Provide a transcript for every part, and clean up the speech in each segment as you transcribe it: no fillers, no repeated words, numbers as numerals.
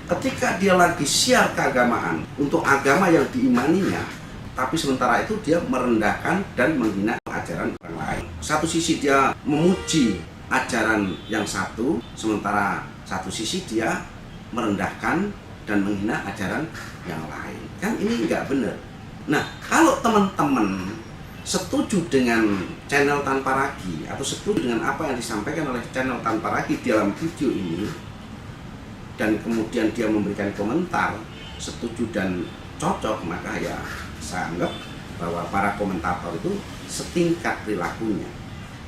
Ketika dia lagi siar keagamaan untuk agama yang diimaninya, tapi sementara itu dia merendahkan dan menghina ajaran orang lain. Satu sisi dia memuji ajaran yang satu, sementara satu sisi dia merendahkan dan menghina ajaran yang lain. Kan ini nggak benar. Nah, kalau teman-teman setuju dengan channel Tanpa Ragi atau setuju dengan apa yang disampaikan oleh channel Tanpa Ragi dalam video ini, dan kemudian dia memberikan komentar setuju dan cocok, maka ya saya anggap bahwa para komentator itu setingkat perilakunya.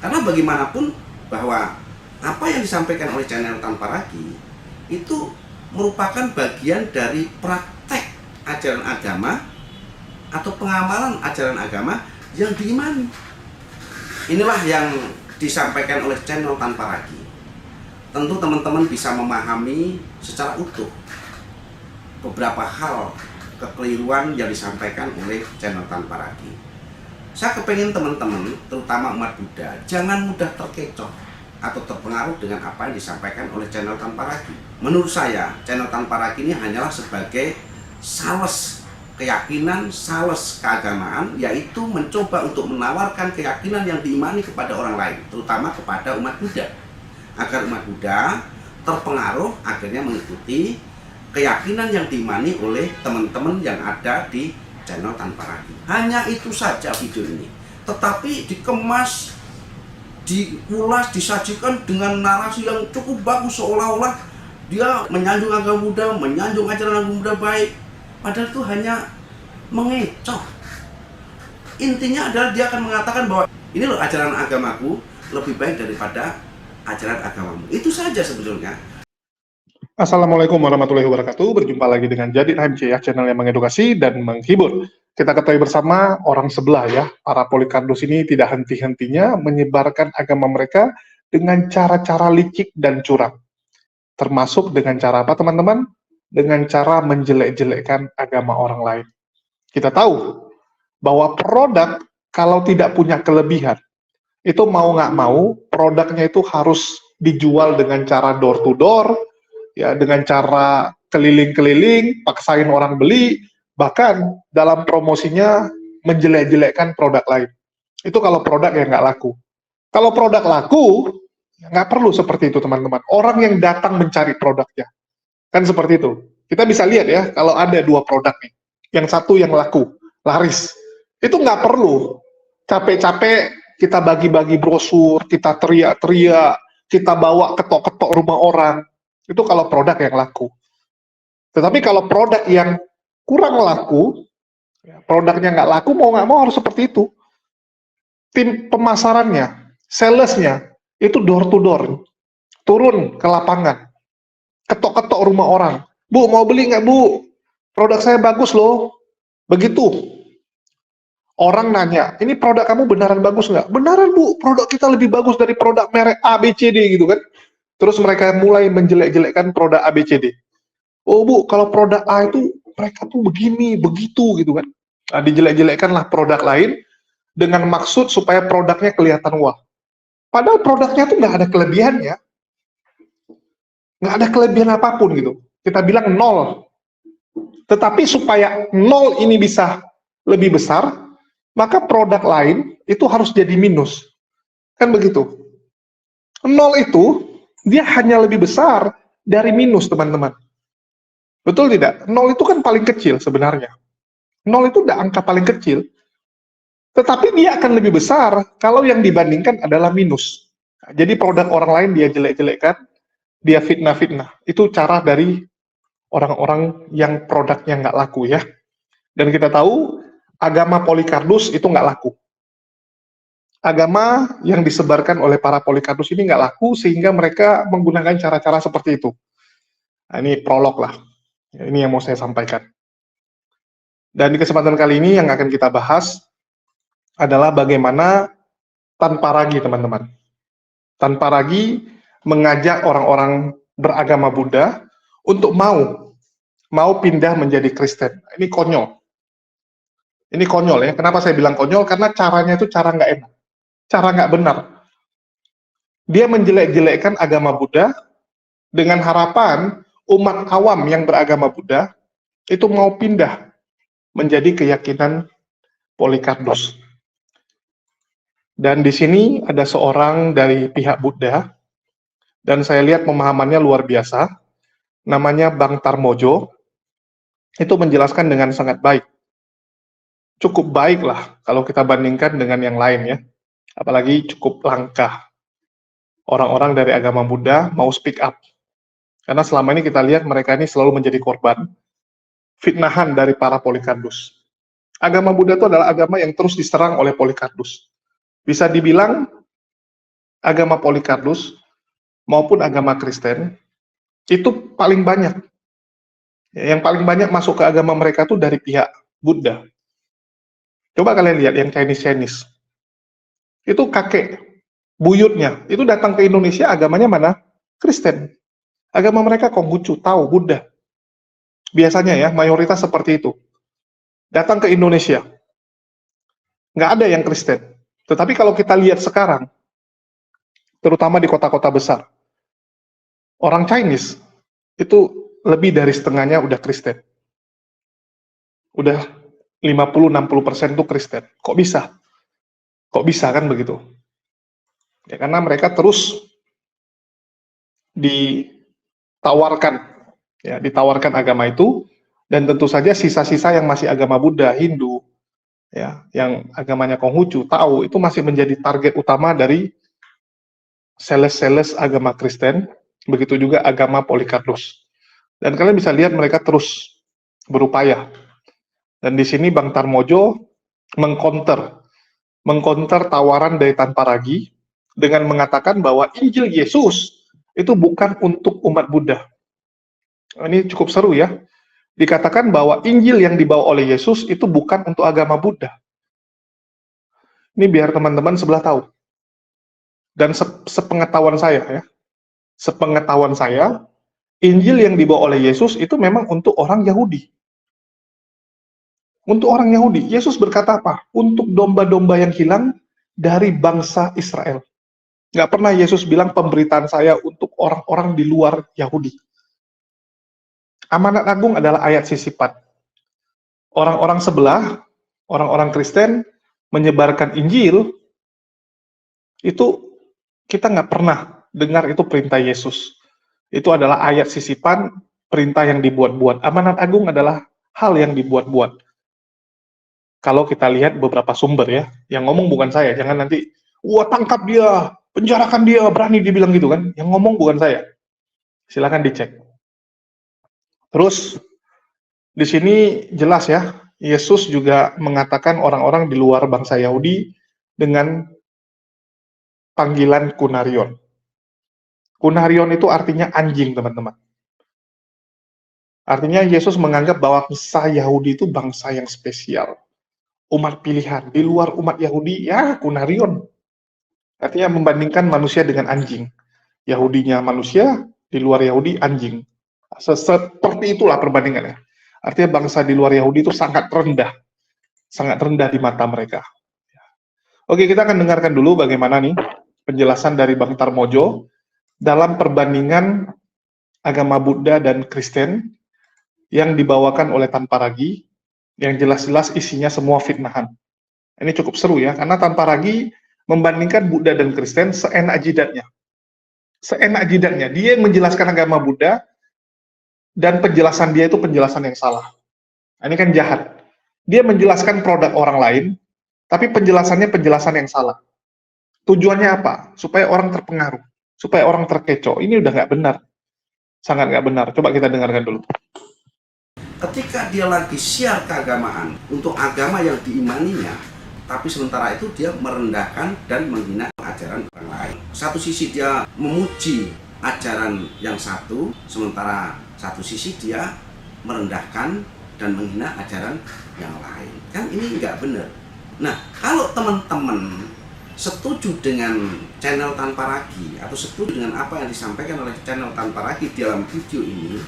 Karena bagaimanapun bahwa apa yang disampaikan oleh channel Tanpa Ragi itu merupakan bagian dari praktek ajaran agama atau pengamalan ajaran agama yang diimani. Inilah yang disampaikan oleh channel Tanpa Ragi. Tentu teman-teman bisa memahami secara utuh beberapa hal kekeliruan yang disampaikan oleh channel Tanpa Ragi. Saya kepengen teman-teman, terutama umat Buddha, jangan mudah terkecoh atau terpengaruh dengan apa yang disampaikan oleh channel Tanpa Ragi. Menurut saya, channel Tanpa Ragi ini hanyalah sebagai sales keyakinan, sales keagamaan, yaitu mencoba untuk menawarkan keyakinan yang diimani kepada orang lain, terutama kepada umat Buddha, agar umat Buddha terpengaruh akhirnya mengikuti keyakinan yang diimani oleh teman-teman yang ada di channel Tanpa Ragi. Hanya itu saja video ini, tetapi dikemas, diulas, disajikan dengan narasi yang cukup bagus, seolah-olah dia menyanjung agama Buddha, menyanjung ajaran agama Buddha baik, padahal itu hanya mengecoh. Intinya adalah dia akan mengatakan bahwa ini loh ajaran agamaku lebih baik daripada ajaran agamamu. Itu saja sebetulnya. Assalamualaikum warahmatullahi wabarakatuh. Berjumpa lagi dengan Jadi HMC ya, channel yang mengedukasi dan menghibur. Kita ketahui bersama orang sebelah ya, para polikardus ini tidak henti-hentinya menyebarkan agama mereka dengan cara-cara licik dan curang. Termasuk dengan cara apa teman-teman? Dengan cara menjelek-jelekkan agama orang lain. Kita tahu bahwa produk kalau tidak punya kelebihan, itu mau nggak mau produknya itu harus dijual dengan cara door to door, ya, dengan cara keliling-keliling, paksain orang beli, bahkan dalam promosinya menjelek-jelekkan produk lain. Itu kalau produk yang nggak laku. Kalau produk laku, ya nggak perlu seperti itu teman-teman. Orang yang datang mencari produknya. Kan seperti itu. Kita bisa lihat ya, kalau ada dua produk nih, yang satu yang laku, laris, itu nggak perlu capek-capek kita bagi-bagi brosur, kita teriak-teriak, kita bawa ketok-ketok rumah orang. Itu kalau produk yang laku. Tetapi kalau produk yang kurang laku, produknya nggak laku, mau nggak mau harus seperti itu. Tim pemasarannya, salesnya, itu door to door. Turun ke lapangan. Ketok-ketok rumah orang. Bu, mau beli nggak bu? Produk saya bagus loh. Begitu. Orang nanya, ini produk kamu beneran bagus nggak? Beneran bu, produk kita lebih bagus dari produk merek A, B, C, D gitu kan. Terus mereka mulai menjelek-jelekkan produk A, B, C, D. Oh bu, kalau produk A itu mereka tuh begini, begitu gitu kan. Nah, dijelek-jelekkanlah produk lain dengan maksud supaya produknya kelihatan wah. Padahal produknya tuh nggak ada kelebihannya. Nggak ada kelebihan apapun gitu. Kita bilang nol. Tetapi supaya nol ini bisa lebih besar, maka produk lain itu harus jadi minus. Kan begitu. Nol itu, dia hanya lebih besar dari minus, teman-teman. Betul tidak? Nol itu kan paling kecil sebenarnya. Nol itu udah angka paling kecil. Tetapi dia akan lebih besar kalau yang dibandingkan adalah minus. Nah, jadi produk orang lain dia jelek-jelekkan, dia fitnah-fitnah. Itu cara dari orang-orang yang produknya nggak laku ya. Dan kita tahu, agama Polikardus itu nggak laku. Agama yang disebarkan oleh para Polikardus ini nggak laku, sehingga mereka menggunakan cara-cara seperti itu. Nah, ini prolog lah. Ini yang mau saya sampaikan. Dan di kesempatan kali ini yang akan kita bahas adalah bagaimana Tanpa Ragi, teman-teman. Tanpa Ragi mengajak orang-orang beragama Buddha untuk mau pindah menjadi Kristen. Ini konyol. Ini konyol ya. Kenapa saya bilang konyol? Karena caranya itu cara nggak enak. Cara nggak benar. Dia menjelek-jelekkan agama Buddha dengan harapan umat awam yang beragama Buddha itu mau pindah menjadi keyakinan Polycarpus. Dan di sini ada seorang dari pihak Buddha, dan saya lihat pemahamannya luar biasa, namanya Bang Tarmojo, itu menjelaskan dengan sangat baik. Cukup baik lah kalau kita bandingkan dengan yang lain ya, apalagi cukup langka. Orang-orang dari agama Buddha mau speak up. Karena selama ini kita lihat mereka ini selalu menjadi korban fitnahan dari para Polycarpus. Agama Buddha itu adalah agama yang terus diserang oleh Polycarpus. Bisa dibilang agama Polycarpus maupun agama Kristen itu paling banyak. Yang paling banyak masuk ke agama mereka itu dari pihak Buddha. Coba kalian lihat yang Chinese. Itu kakek buyutnya, itu datang ke Indonesia agamanya mana? Kristen. Agama mereka Konghucu, Tao, Buddha. Biasanya ya, mayoritas seperti itu. Datang ke Indonesia. Nggak ada yang Kristen. Tetapi kalau kita lihat sekarang, terutama di kota-kota besar, orang Chinese itu lebih dari setengahnya udah Kristen. Udah 50-60% itu Kristen. Kok bisa? Kok bisa kan begitu? Ya karena mereka terus ditawarkan agama itu, dan tentu saja sisa-sisa yang masih agama Buddha, Hindu, ya, yang agamanya Konghucu, Tao, itu masih menjadi target utama dari sales-sales agama Kristen, begitu juga agama Polycarpus. Dan kalian bisa lihat mereka terus berupaya. Dan di sini Bang Tarmojo mengcounter tawaran dari Tanpa Ragi dengan mengatakan bahwa Injil Yesus itu bukan untuk umat Buddha. Ini cukup seru ya. Dikatakan bahwa Injil yang dibawa oleh Yesus itu bukan untuk agama Buddha. Ini biar teman-teman sebelah tahu. Dan sepengetahuan saya, Injil yang dibawa oleh Yesus itu memang untuk orang Yahudi. Untuk orang Yahudi. Yesus berkata apa? Untuk domba-domba yang hilang dari bangsa Israel. Nggak pernah Yesus bilang pemberitaan saya untuk orang-orang di luar Yahudi. Amanat Agung adalah ayat sisipan. Orang-orang sebelah, orang-orang Kristen, menyebarkan Injil, itu kita nggak pernah dengar itu perintah Yesus. Itu adalah ayat sisipan, perintah yang dibuat-buat. Amanat Agung adalah hal yang dibuat-buat. Kalau kita lihat beberapa sumber ya, yang ngomong bukan saya, jangan nanti, wah tangkap dia, penjarakan dia, berani dibilang gitu kan. Yang ngomong bukan saya. Silakan dicek. Terus, di sini jelas ya, Yesus juga mengatakan orang-orang di luar bangsa Yahudi dengan panggilan Kunarion. Kunarion itu artinya anjing, teman-teman. Artinya Yesus menganggap bahwa bangsa Yahudi itu bangsa yang spesial. Umat pilihan. Di luar umat Yahudi, ya Kunarion. Artinya membandingkan manusia dengan anjing. Yahudinya manusia, di luar Yahudi anjing. Seperti itulah perbandingannya. Artinya bangsa di luar Yahudi itu sangat rendah di mata mereka. Oke, kita akan dengarkan dulu bagaimana nih penjelasan dari Bang Tarmojo dalam perbandingan agama Buddha dan Kristen yang dibawakan oleh Tanpa Ragi, yang jelas-jelas isinya semua fitnahan. Ini cukup seru ya, karena Tanpa Ragi membandingkan Buddha dan Kristen seenak jidatnya. Seenak jidatnya, dia yang menjelaskan agama Buddha, dan penjelasan dia itu penjelasan yang salah. Ini kan jahat. Dia menjelaskan produk orang lain, tapi penjelasannya penjelasan yang salah. Tujuannya apa? Supaya orang terpengaruh, supaya orang terkecoh. Ini udah nggak benar. Sangat nggak benar. Coba kita dengarkan dulu. Ketika dia lagi siar keagamaan untuk agama yang diimaninya, tapi sementara itu dia merendahkan dan menghina ajaran orang lain. Satu sisi dia memuji ajaran yang satu, sementara satu sisi dia merendahkan dan menghina ajaran yang lain. Kan ini nggak benar. Nah, kalau teman-teman setuju dengan channel Tanpa Ragi atau setuju dengan apa yang disampaikan oleh channel Tanpa Ragi dalam video ini,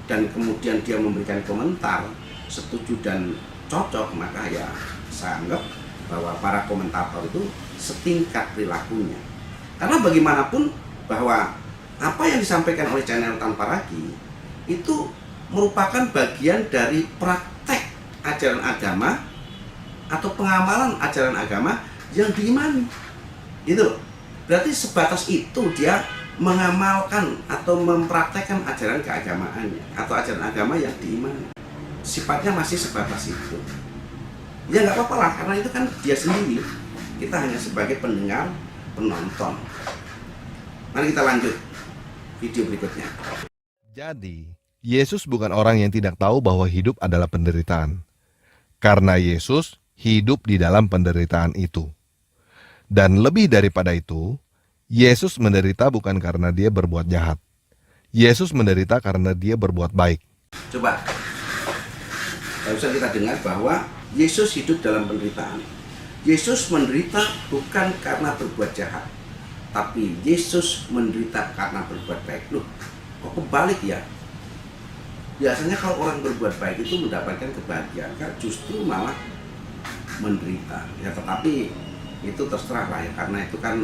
dan kemudian dia memberikan komentar setuju dan cocok, maka ya saya anggap bahwa para komentator itu setingkat perilakunya. Karena bagaimanapun bahwa apa yang disampaikan oleh channel Tanpa Ragi itu merupakan bagian dari praktek ajaran agama atau pengamalan ajaran agama yang diimani. Itu loh. Berarti sebatas itu dia mengamalkan atau mempraktekkan ajaran keagamaannya atau ajaran agama yang diimani. Sifatnya masih sebatas itu. Ya nggak apa-apa lah, karena itu kan dia sendiri. Kita hanya sebagai pendengar, penonton. Mari kita lanjut video berikutnya. Jadi, Yesus bukan orang yang tidak tahu bahwa hidup adalah penderitaan. Karena Yesus hidup di dalam penderitaan itu. Dan lebih daripada itu, Yesus menderita bukan karena dia berbuat jahat. Yesus menderita karena dia berbuat baik. Coba, harusnya kita dengar bahwa Yesus hidup dalam penderitaan. Yesus menderita bukan karena berbuat jahat, tapi Yesus menderita karena berbuat baik. Loh, kok kebalik ya? Biasanya kalau orang berbuat baik itu mendapatkan kebahagiaan, kan justru malah menderita. Ya, tetapi itu terserah lah ya, karena itu kan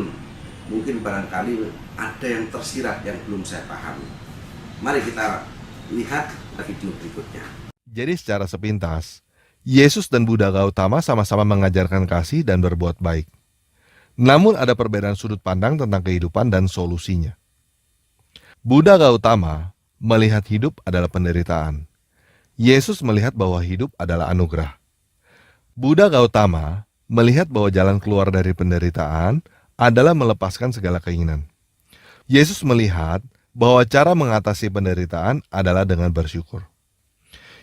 mungkin barangkali ada yang tersirat yang belum saya pahami. Mari kita lihat video berikutnya. Jadi secara sepintas, Yesus dan Buddha Gautama sama-sama mengajarkan kasih dan berbuat baik. Namun ada perbedaan sudut pandang tentang kehidupan dan solusinya. Buddha Gautama melihat hidup adalah penderitaan. Yesus melihat bahwa hidup adalah anugerah. Buddha Gautama melihat bahwa jalan keluar dari penderitaan adalah melepaskan segala keinginan. Yesus melihat bahwa cara mengatasi penderitaan adalah dengan bersyukur.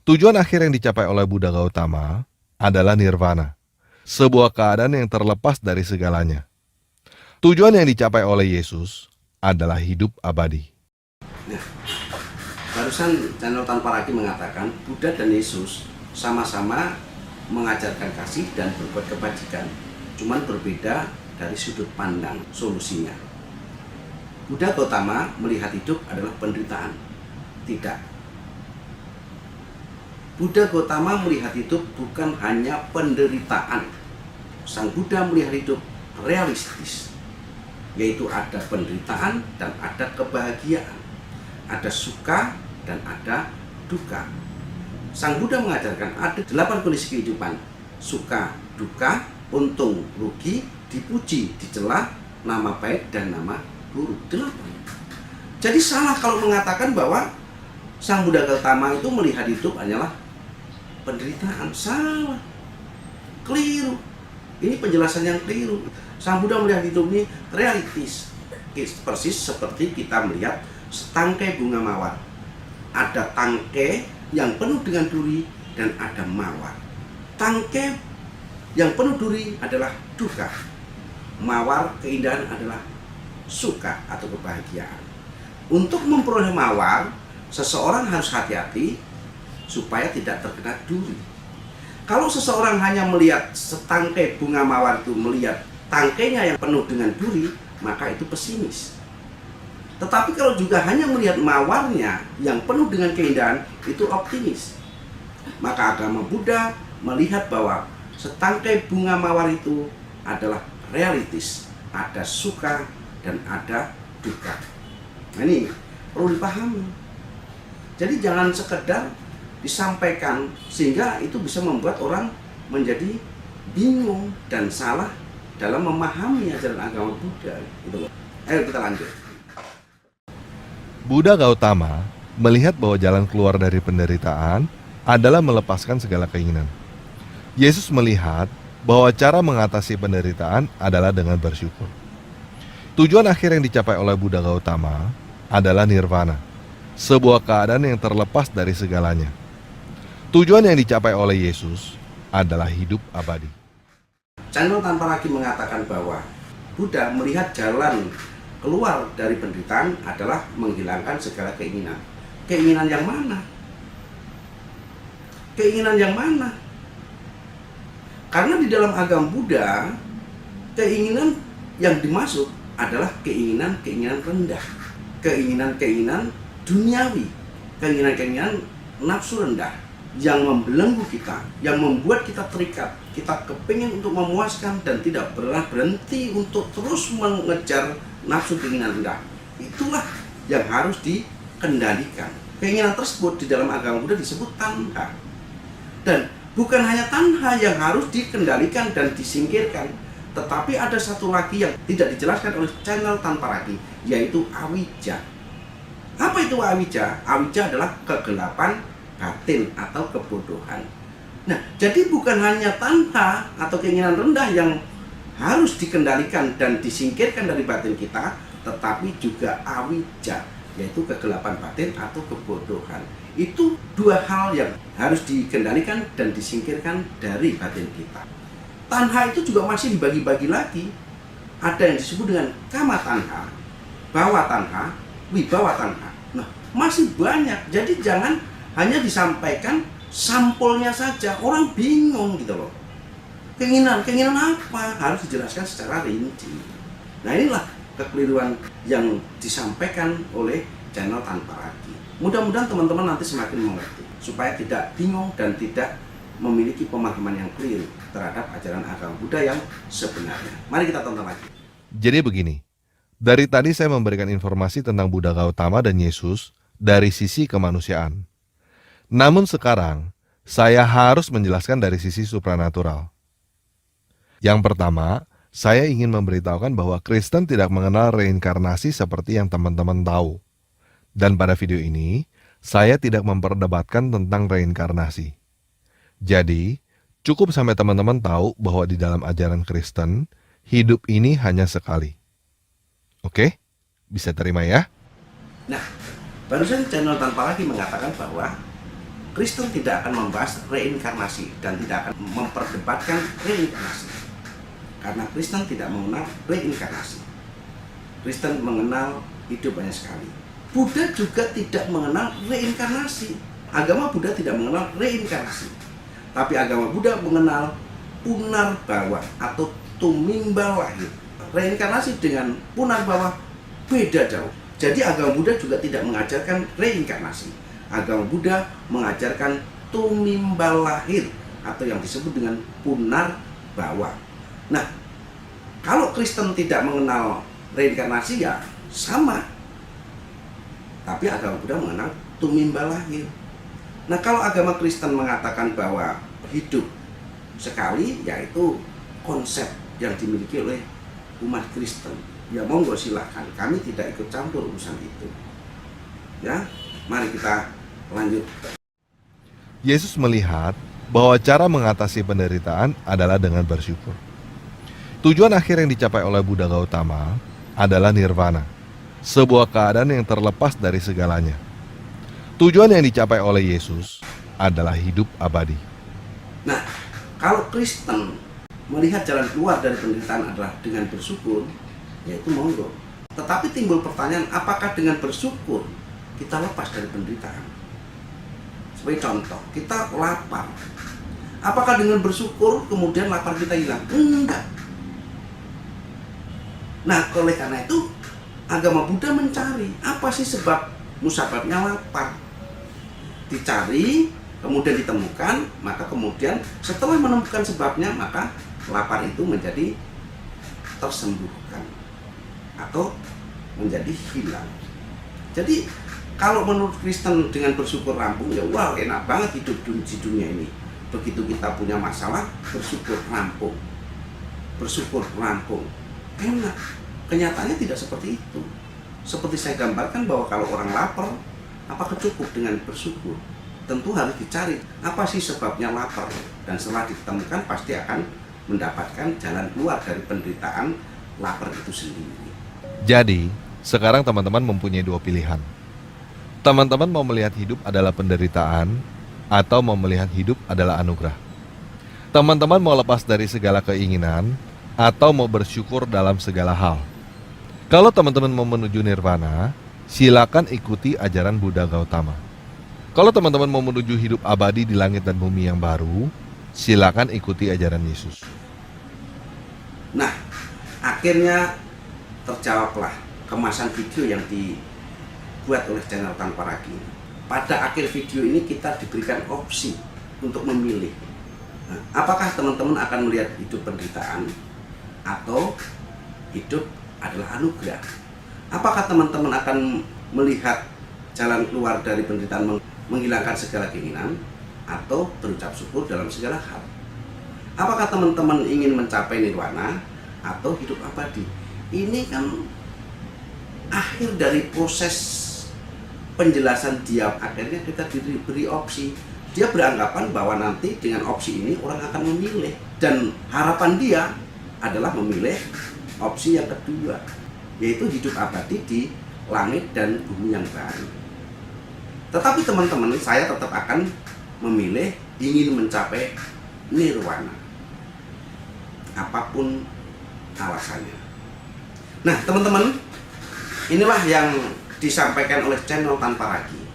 Tujuan akhir yang dicapai oleh Buddha Gautama adalah nirvana, sebuah keadaan yang terlepas dari segalanya. Tujuan yang dicapai oleh Yesus adalah hidup abadi. Nah, barusan channel Tanpa Ragi mengatakan Buddha dan Yesus sama-sama mengajarkan kasih dan berbuat kebajikan, cuman berbeda dari sudut pandang solusinya. Buddha Gautama melihat hidup adalah penderitaan. Tidak. Buddha Gautama melihat hidup bukan hanya penderitaan. Sang Buddha melihat hidup realistis, yaitu ada penderitaan dan ada kebahagiaan, ada suka dan ada duka. Sang Buddha mengajarkan ada 8 kondisi kehidupan: suka, duka, untung, rugi, dipuji, dicela, nama baik dan nama buruk. 8. Jadi salah kalau mengatakan bahwa Sang Buddha Gautama itu melihat hidup hanyalah penderitaan. Salah, keliru. Ini penjelasan yang keliru. Sang Buddha melihat hidup ini realistis, persis seperti kita melihat setangkai bunga mawar. Ada tangkai yang penuh dengan duri dan ada mawar. Tangkai yang penuh duri adalah duka, mawar keindahan adalah suka atau kebahagiaan. Untuk memperoleh mawar, seseorang harus hati-hati supaya tidak terkena duri. Kalau seseorang hanya melihat setangkai bunga mawar itu, melihat tangkainya yang penuh dengan duri, maka itu pesimis. Tetapi kalau juga hanya melihat mawarnya yang penuh dengan keindahan, itu optimis. Maka agama Buddha melihat bahwa setangkai bunga mawar itu adalah realistis, ada suka dan ada duka. Nah, ini perlu dipahami. Jadi jangan sekedar disampaikan sehingga itu bisa membuat orang menjadi bingung dan salah dalam memahami ajaran agama Buddha. Gitu. Ayo kita lanjut. Buddha Gautama melihat bahwa jalan keluar dari penderitaan adalah melepaskan segala keinginan. Yesus melihat bahwa cara mengatasi penderitaan adalah dengan bersyukur. Tujuan akhir yang dicapai oleh Buddha Gautama adalah nirvana, sebuah keadaan yang terlepas dari segalanya. Tujuan yang dicapai oleh Yesus adalah hidup abadi. Channel Tanpa Ragi mengatakan bahwa Buddha melihat jalan keluar dari penderitaan adalah menghilangkan segala keinginan. Keinginan yang mana? Keinginan yang mana? Karena di dalam agama Buddha, keinginan yang dimaksud adalah keinginan-keinginan rendah, keinginan-keinginan duniawi, keinginan-keinginan nafsu rendah yang membelenggu kita, yang membuat kita terikat. Kita kepingin untuk memuaskan dan tidak pernah berhenti untuk terus mengejar nafsu keinginan rendah. Itulah yang harus dikendalikan. Keinginan tersebut di dalam agama Buddha disebut tanha. Dan bukan hanya tanha yang harus dikendalikan dan disingkirkan, tetapi ada satu lagi yang tidak dijelaskan oleh channel Tanpa Ragi, yaitu awija. Apa itu awija? Awija adalah kegelapan batin atau kebodohan. Nah, jadi bukan hanya tanha atau keinginan rendah yang harus dikendalikan dan disingkirkan dari batin kita, tetapi juga awija, yaitu kegelapan batin atau kebodohan. Itu dua hal yang harus dikendalikan dan disingkirkan dari batin kita. Tanha itu juga masih dibagi-bagi lagi. Ada yang disebut dengan kama tanha, bawa tanha, wibawa tanha. Nah, masih banyak. Jadi jangan hanya disampaikan sampulnya saja. Orang bingung gitu loh. Keinginan apa? Harus dijelaskan secara rinci. Nah, inilah kekeliruan yang disampaikan oleh channel Tanpa Ragi. Mudah-mudahan teman-teman nanti semakin mengerti, supaya tidak bingung dan tidak memiliki pemahaman yang keliru terhadap ajaran agama Buddha yang sebenarnya. Mari kita tonton lagi. Jadi begini, dari tadi saya memberikan informasi tentang Buddha Gautama dan Yesus dari sisi kemanusiaan. Namun sekarang, saya harus menjelaskan dari sisi supranatural. Yang pertama, saya ingin memberitahukan bahwa Kristen tidak mengenal reinkarnasi seperti yang teman-teman tahu. Dan pada video ini, saya tidak memperdebatkan tentang reinkarnasi. Jadi, cukup sampai teman-teman tahu bahwa di dalam ajaran Kristen, hidup ini hanya sekali. Oke? Bisa terima ya? Nah, barusan channel Tanpa Ragi mengatakan bahwa Kristen tidak akan membahas reinkarnasi dan tidak akan memperdebatkan reinkarnasi. Karena Kristen tidak mengenal reinkarnasi. Kristen mengenal hidup hanya sekali. Buddha juga tidak mengenal reinkarnasi. Agama Buddha tidak mengenal reinkarnasi. Tapi agama Buddha mengenal punarbawa atau tumimbal lahir. Reinkarnasi dengan punarbawa beda jauh. Jadi agama Buddha juga tidak mengajarkan reinkarnasi. Agama Buddha mengajarkan tumimbal lahir atau yang disebut dengan punarbawa. Nah, kalau Kristen tidak mengenal reinkarnasi ya sama. Tapi agama Buddha mengenal tumimbal lahir. Nah, kalau agama Kristen mengatakan bahwa hidup sekali, yaitu konsep yang dimiliki oleh umat Kristen, ya monggo silahkan, kami tidak ikut campur urusan itu. Ya, mari kita lanjut. Yesus melihat bahwa cara mengatasi penderitaan adalah dengan bersyukur. Tujuan akhir yang dicapai oleh Buddha Gautama adalah nirvana, sebuah keadaan yang terlepas dari segalanya. Tujuan yang dicapai oleh Yesus adalah hidup abadi. Nah, kalau Kristen melihat jalan keluar dari penderitaan adalah dengan bersyukur, yaitu monggo. Tetapi timbul pertanyaan, apakah dengan bersyukur kita lepas dari penderitaan? Sebagai contoh, kita lapar. Apakah dengan bersyukur kemudian lapar kita hilang? Enggak. Nah, oleh karena itu agama Buddha mencari apa sih sebab musababnya lapar. Dicari, kemudian ditemukan, maka kemudian setelah menemukan sebabnya, maka lapar itu menjadi tersembuhkan atau menjadi hilang. Jadi kalau menurut Kristen dengan bersyukur rampung, ya wah enak banget hidup di dunia ini. Begitu kita punya masalah, bersyukur rampung. Bersyukur rampung. Enak. Kenyataannya tidak seperti itu. Seperti saya gambarkan bahwa kalau orang lapar, apakah cukup dengan bersyukur? Tentu harus dicari apa sih sebabnya lapar. Dan setelah ditemukan pasti akan mendapatkan jalan keluar dari penderitaan lapar itu sendiri. Jadi, sekarang teman-teman mempunyai dua pilihan. Teman-teman mau melihat hidup adalah penderitaan atau mau melihat hidup adalah anugerah. Teman-teman mau lepas dari segala keinginan atau mau bersyukur dalam segala hal. Kalau teman-teman mau menuju nirvana, silakan ikuti ajaran Buddha Gautama. Kalau teman-teman mau menuju hidup abadi di langit dan bumi yang baru, silakan ikuti ajaran Yesus. Nah, akhirnya terjawablah kemasan video yang dibuat oleh channel Tanpa Ragi. Pada akhir video ini kita diberikan opsi untuk memilih. Nah, apakah teman-teman akan melihat hidup penderitaan atau hidup adalah anugerah? Apakah teman-teman akan melihat jalan keluar dari penderitaan, menghilangkan segala keinginan, atau berucap syukur dalam segala hal? Apakah teman-teman ingin mencapai nirwana atau hidup abadi? Ini kan akhir dari proses penjelasan dia. Akhirnya kita diberi opsi. Dia beranggapan bahwa nanti dengan opsi ini orang akan memilih, dan harapan dia adalah memilih opsi yang kedua, yaitu hidup abadi di langit dan bumi yang baru. Tetapi teman-teman, saya tetap akan memilih ingin mencapai nirwana, apapun alasannya. Nah teman-teman, inilah yang disampaikan oleh channel Tanpa Ragi.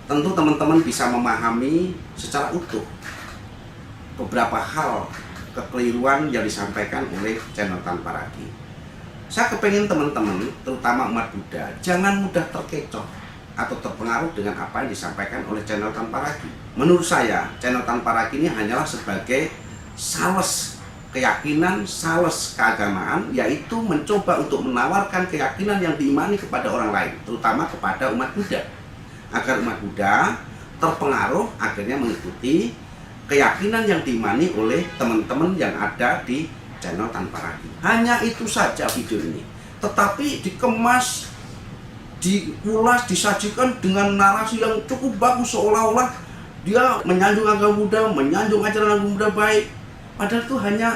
Tentu teman-teman bisa memahami secara utuh beberapa hal kekeliruan yang disampaikan oleh channel Tanpa Ragi. Saya kepengen teman-teman, terutama umat Buddha, jangan mudah terkecoh atau terpengaruh dengan apa yang disampaikan oleh channel Tanpa Ragi. Menurut saya, channel Tanpa Ragi ini hanyalah sebagai sales keyakinan, sales keagamaan, yaitu mencoba untuk menawarkan keyakinan yang diimani kepada orang lain, terutama kepada umat Buddha, agar umat Buddha terpengaruh, akhirnya mengikuti keyakinan yang diimani oleh teman-teman yang ada di channel Tanpa Ragi. Hanya itu saja video ini, tetapi dikemas, diulas, disajikan dengan narasi yang cukup bagus, seolah-olah dia menyanjung agama Buddha, menyanjung ajaran agama Buddha baik, padahal itu hanya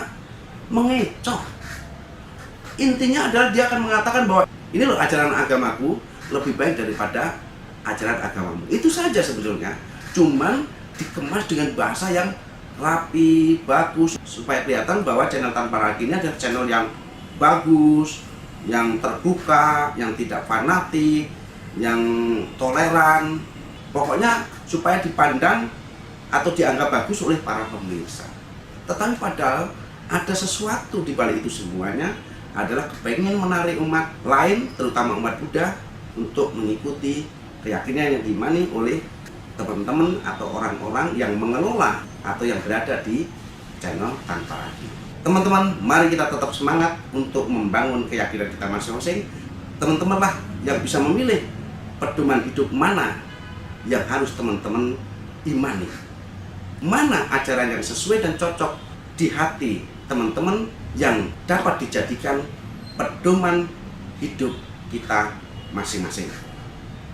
mengecoh. Intinya adalah dia akan mengatakan bahwa ini loh ajaran agamaku lebih baik daripada ajaran agamamu. Itu saja sebetulnya, cuman dikemas dengan bahasa yang rapi, bagus, supaya kelihatan bahwa channel Tanpa Ragi ini adalah channel yang bagus, yang terbuka, yang tidak fanatik, yang toleran, pokoknya supaya dipandang atau dianggap bagus oleh para pemirsa. Tetapi padahal ada sesuatu di balik itu semuanya, adalah kepengen menarik umat lain, terutama umat Buddha, untuk mengikuti keyakinan yang diimani oleh teman-teman atau orang-orang yang mengelola atau yang berada di channel Tanpa Ragi. Teman-teman, mari kita tetap semangat untuk membangun keyakinan kita masing-masing. Teman-teman lah yang bisa memilih pedoman hidup mana yang harus teman-teman imani. Mana ajaran yang sesuai dan cocok di hati teman-teman yang dapat dijadikan pedoman hidup kita masing-masing.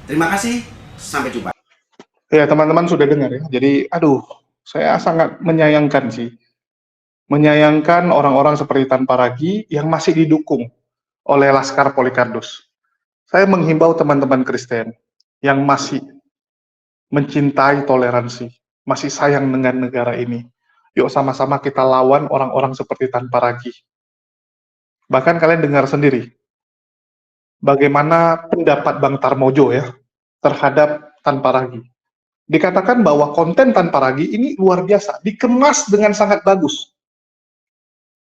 Terima kasih, sampai jumpa. Ya, teman-teman sudah dengar ya. Jadi, saya sangat menyayangkan sih. Menyayangkan orang-orang seperti Tanpa Ragi yang masih didukung oleh Laskar Polycardos. Saya menghimbau teman-teman Kristen yang masih mencintai toleransi, masih sayang dengan negara ini. Yuk sama-sama kita lawan orang-orang seperti Tanpa Ragi. Bahkan kalian dengar sendiri, bagaimana pendapat Bang Tarmojo ya, terhadap Tanpa Ragi. Dikatakan bahwa konten Tanpa Ragi ini luar biasa, dikemas dengan sangat bagus.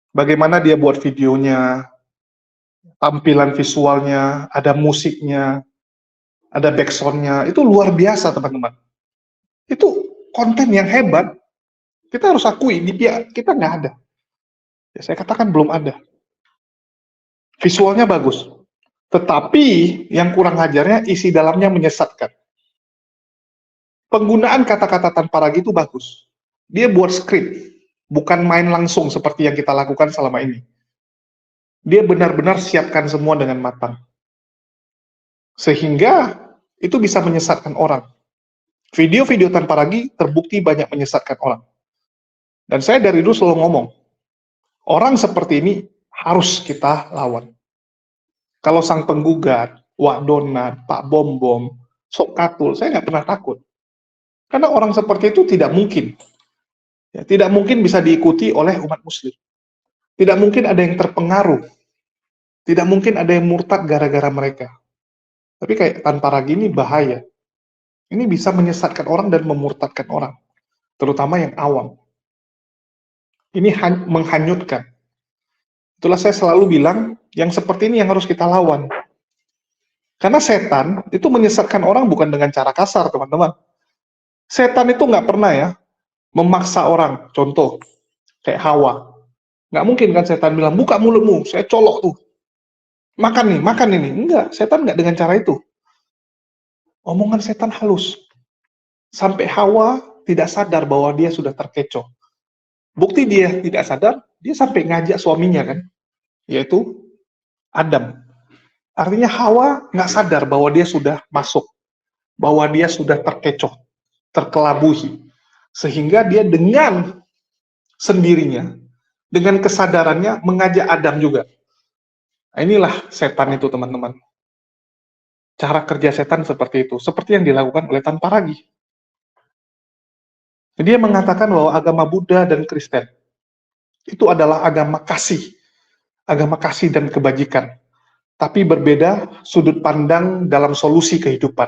Bagaimana dia buat videonya, tampilan visualnya, ada musiknya, ada backsoundnya, itu luar biasa teman-teman. Itu konten yang hebat. Kita harus akui, di pihak kita nggak ada. Ya, saya katakan belum ada. Visualnya bagus. Tetapi yang kurang ajarnya, isi dalamnya menyesatkan. Penggunaan kata-kata Tanpa Ragi itu bagus. Dia buat skrip, bukan main langsung seperti yang kita lakukan selama ini. Dia benar-benar siapkan semua dengan matang. Sehingga itu bisa menyesatkan orang. Video-video Tanpa Ragi terbukti banyak menyesatkan orang. Dan saya dari dulu selalu ngomong, orang seperti ini harus kita lawan. Kalau sang penggugat, Wak Donat, Pak Bom Bom, Sok Katul, saya nggak pernah takut. Karena orang seperti itu tidak mungkin. Ya, tidak mungkin bisa diikuti oleh umat muslim. Tidak mungkin ada yang terpengaruh. Tidak mungkin ada yang murtad gara-gara mereka. Tapi kayak Tanpa Ragi ini bahaya. Ini bisa menyesatkan orang dan memurtadkan orang. Terutama yang awam. Ini menghanyutkan. Itulah saya selalu bilang, yang seperti ini yang harus kita lawan. Karena setan itu menyesatkan orang bukan dengan cara kasar, teman-teman. Setan itu nggak pernah ya memaksa orang. Contoh, kayak Hawa. Nggak mungkin kan setan bilang, buka mulutmu, saya colok tuh. Makan nih, makan ini. Enggak, setan nggak dengan cara itu. Omongan setan halus. Sampai Hawa tidak sadar bahwa dia sudah terkecoh. Bukti dia tidak sadar, dia sampai ngajak suaminya kan, yaitu Adam. Artinya Hawa nggak sadar bahwa dia sudah masuk, bahwa dia sudah terkecoh, terkelabuhi. Sehingga dia dengan sendirinya, dengan kesadarannya mengajak Adam juga. Nah, inilah setan itu teman-teman. Cara kerja setan seperti itu, seperti yang dilakukan oleh Tan Paragi. Dia mengatakan bahwa agama Buddha dan Kristen itu adalah agama kasih dan kebajikan. Tapi berbeda sudut pandang dalam solusi kehidupan.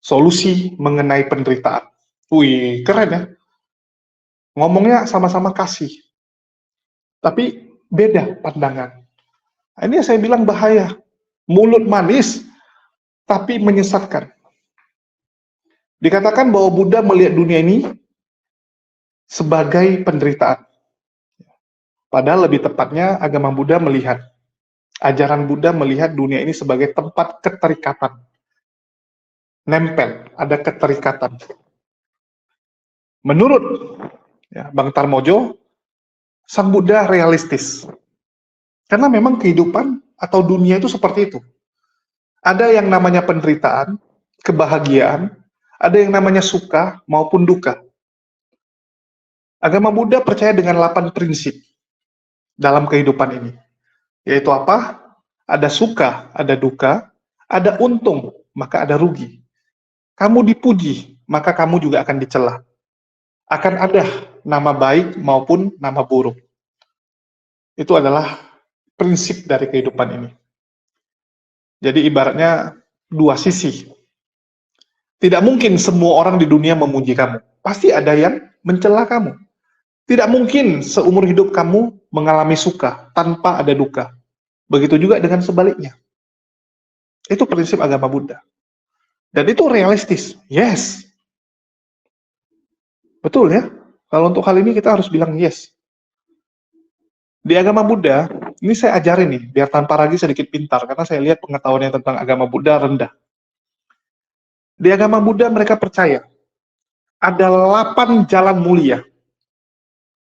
Solusi mengenai penderitaan. Wih, keren ya. Ngomongnya sama-sama kasih. Tapi beda pandangan. Nah, ini saya bilang bahaya. Mulut manis, tapi menyesatkan. Dikatakan bahwa Buddha melihat dunia ini sebagai penderitaan. Padahal lebih tepatnya agama Buddha melihat, ajaran Buddha melihat dunia ini sebagai tempat keterikatan. Nempel, ada keterikatan. Menurut Bang Tarmojo, Sang Buddha realistis. Karena memang kehidupan atau dunia itu seperti itu. Ada yang namanya penderitaan, kebahagiaan, ada yang namanya suka maupun duka. Agama Buddha percaya dengan 8 prinsip dalam kehidupan ini. Yaitu apa? Ada suka, ada duka, ada untung, maka ada rugi. Kamu dipuji, maka kamu juga akan dicela. Akan ada nama baik maupun nama buruk. Itu adalah prinsip dari kehidupan ini. Jadi ibaratnya 2 sisi. Tidak mungkin semua orang di dunia memuji kamu. Pasti ada yang mencela kamu. Tidak mungkin seumur hidup kamu mengalami suka tanpa ada duka. Begitu juga dengan sebaliknya. Itu prinsip agama Buddha. Dan itu realistis. Yes. Betul ya. Kalau untuk hal ini kita harus bilang yes. Di agama Buddha, ini saya ajarin nih, biar tanpa lagi sedikit pintar, karena saya lihat pengetahuannya tentang agama Buddha rendah. Di agama Buddha mereka percaya, ada 8 jalan mulia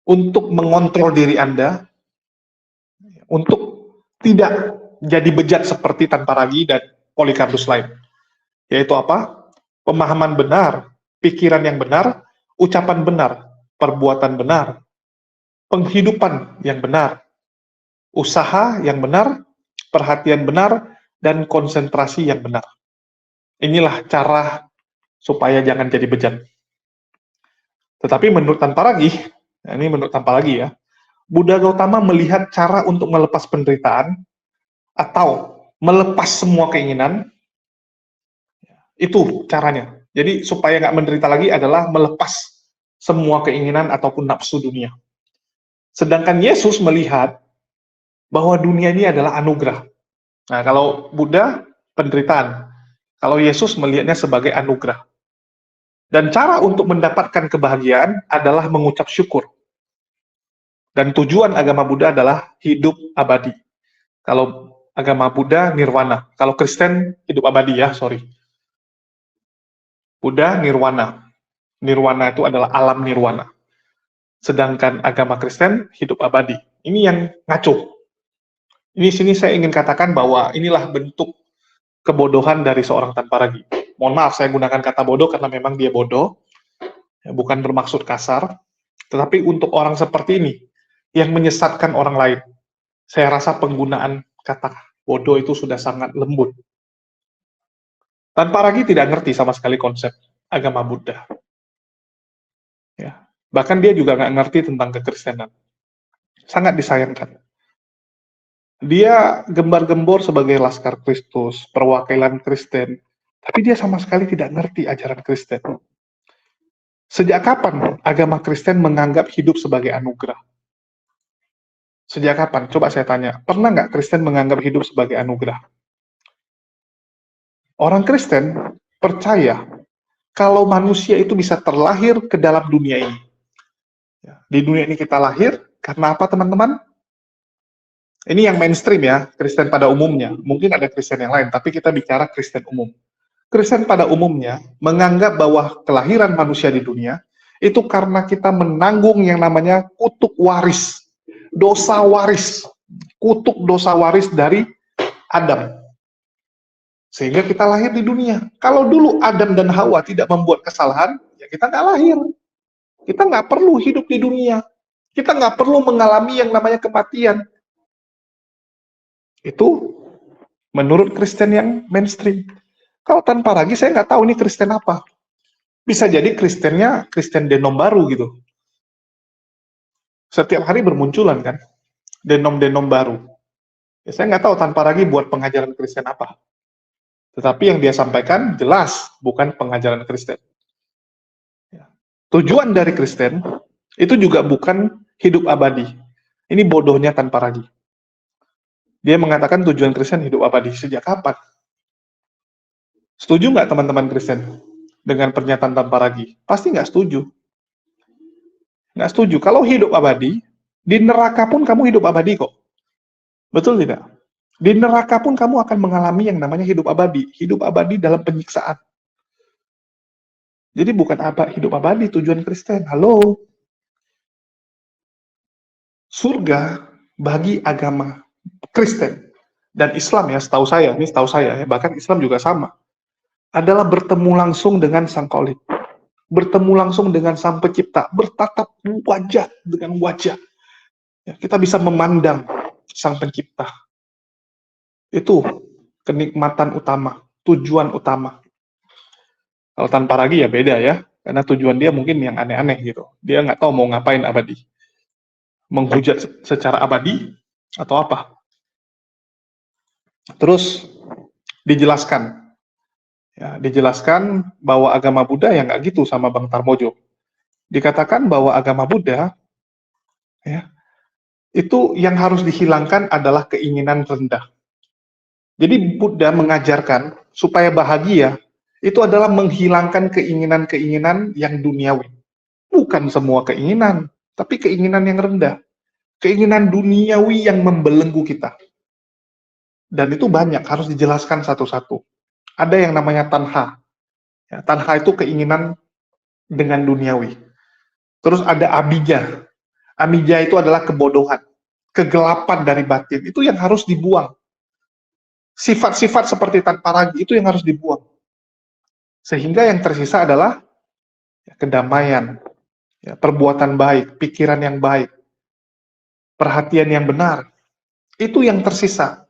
untuk mengontrol diri Anda, untuk tidak jadi bejat seperti Tan Paragi dan Polikarpus lain. Yaitu apa? Pemahaman benar, pikiran yang benar, ucapan benar, perbuatan benar, penghidupan yang benar, usaha yang benar, perhatian benar, dan konsentrasi yang benar. Inilah cara supaya jangan jadi bejat. Tetapi menurut Tan Paragi, ini menurut Tan Paragi ya, Buddha Gautama melihat cara untuk melepas penderitaan atau melepas semua keinginan, itu caranya. Jadi supaya nggak menderita lagi adalah melepas semua keinginan ataupun nafsu dunia. Sedangkan Yesus melihat bahwa dunia ini adalah anugerah. Nah, kalau Buddha, penderitaan. Kalau Yesus melihatnya sebagai anugerah. Dan cara untuk mendapatkan kebahagiaan adalah mengucap syukur. Dan tujuan agama Buddha adalah hidup abadi. Kalau agama Buddha, nirwana. Kalau Kristen, hidup abadi ya, sorry. Buddha, nirwana. Nirwana itu adalah alam nirwana. Sedangkan agama Kristen, hidup abadi. Ini yang ngaco. Ini sini saya ingin katakan bahwa inilah bentuk kebodohan dari seorang Tan Paragi. Mohon maaf saya gunakan kata bodoh karena memang dia bodoh, bukan bermaksud kasar, tetapi untuk orang seperti ini, yang menyesatkan orang lain, saya rasa penggunaan kata bodoh itu sudah sangat lembut. Tan Paragi tidak ngerti sama sekali konsep agama Buddha. Ya. Bahkan dia juga nggak ngerti tentang kekristenan. Sangat disayangkan. Dia gembar-gembor sebagai Laskar Kristus, perwakilan Kristen, tapi dia sama sekali tidak ngerti ajaran Kristen. Sejak kapan agama Kristen menganggap hidup sebagai anugerah? Sejak kapan? Coba saya tanya, pernah nggak Kristen menganggap hidup sebagai anugerah? Orang Kristen percaya kalau manusia itu bisa terlahir ke dalam dunia ini. Di dunia ini kita lahir, karena apa teman-teman? Ini yang mainstream ya, Kristen pada umumnya. Mungkin ada Kristen yang lain, tapi kita bicara Kristen umum. Kristen pada umumnya menganggap bahwa kelahiran manusia di dunia itu karena kita menanggung yang namanya kutuk waris, dosa waris, kutuk dosa waris dari Adam. Sehingga kita lahir di dunia. Kalau dulu Adam dan Hawa tidak membuat kesalahan, ya kita nggak lahir. Kita nggak perlu hidup di dunia. Kita nggak perlu mengalami yang namanya kematian. Itu menurut Kristen yang mainstream. Kalau tanpa ragi, saya nggak tahu ini Kristen apa. Bisa jadi Kristennya Kristen denom baru gitu. Setiap hari bermunculan kan, denom-denom baru. Ya, saya nggak tahu tanpa ragi buat pengajaran Kristen apa. Tetapi yang dia sampaikan jelas bukan pengajaran Kristen. Ya. Tujuan dari Kristen itu juga bukan hidup abadi. Ini bodohnya tanpa ragi. Dia mengatakan tujuan Kristen hidup abadi. Sejak kapan? Setuju nggak teman-teman Kristen dengan pernyataan tanpa ragi? Pasti nggak setuju. Nggak setuju. Kalau hidup abadi, di neraka pun kamu hidup abadi kok. Betul tidak? Di neraka pun kamu akan mengalami yang namanya hidup abadi. Hidup abadi dalam penyiksaan. Jadi bukan hidup abadi tujuan Kristen. Halo? Surga bagi agama Kristen dan Islam ya, setahu saya ya, bahkan Islam juga sama, adalah bertemu langsung dengan Sang Khalid, bertemu langsung dengan Sang Pencipta, bertatap wajah dengan wajah. Ya, kita bisa memandang Sang Pencipta. Itu kenikmatan utama, tujuan utama. Kalau tanpa ragi ya beda ya, karena tujuan dia mungkin yang aneh-aneh gitu. Dia nggak tahu mau ngapain abadi, menghujat secara abadi atau apa. Terus dijelaskan. Ya, dijelaskan bahwa agama Buddha yang nggak gitu sama Bang Tarmojo. Dikatakan bahwa agama Buddha ya, itu yang harus dihilangkan adalah keinginan rendah. Jadi Buddha mengajarkan supaya bahagia itu adalah menghilangkan keinginan-keinginan yang duniawi. Bukan semua keinginan, tapi keinginan yang rendah. Keinginan duniawi yang membelenggu kita. Dan itu banyak, harus dijelaskan satu-satu. Ada yang namanya tanha. Ya, tanha itu keinginan dengan duniawi. Terus ada abijah. Abijah itu adalah kebodohan, kegelapan dari batin. Itu yang harus dibuang. Sifat-sifat seperti tanpa ragi itu yang harus dibuang. Sehingga yang tersisa adalah ya, kedamaian, ya, perbuatan baik, pikiran yang baik, perhatian yang benar. Itu yang tersisa.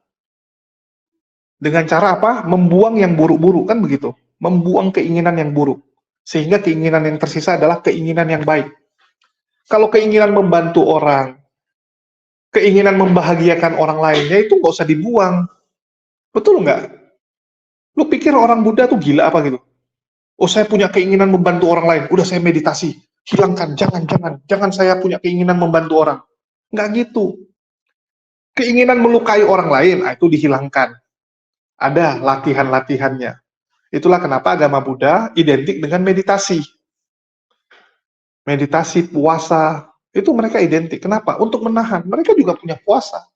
Dengan cara apa? Membuang yang buruk-buruk, kan begitu. Membuang keinginan yang buruk. Sehingga keinginan yang tersisa adalah keinginan yang baik. Kalau keinginan membantu orang, keinginan membahagiakan orang lain, ya itu nggak usah dibuang. Betul nggak? Lu pikir orang Buddha tuh gila apa gitu? Oh, saya punya keinginan membantu orang lain, udah saya meditasi. Hilangkan, jangan saya punya keinginan membantu orang. Nggak gitu. Keinginan melukai orang lain, itu dihilangkan. Ada latihan-latihannya. Itulah kenapa agama Buddha identik dengan meditasi. Meditasi, puasa, itu mereka identik. Kenapa? Untuk menahan. Mereka juga punya puasa.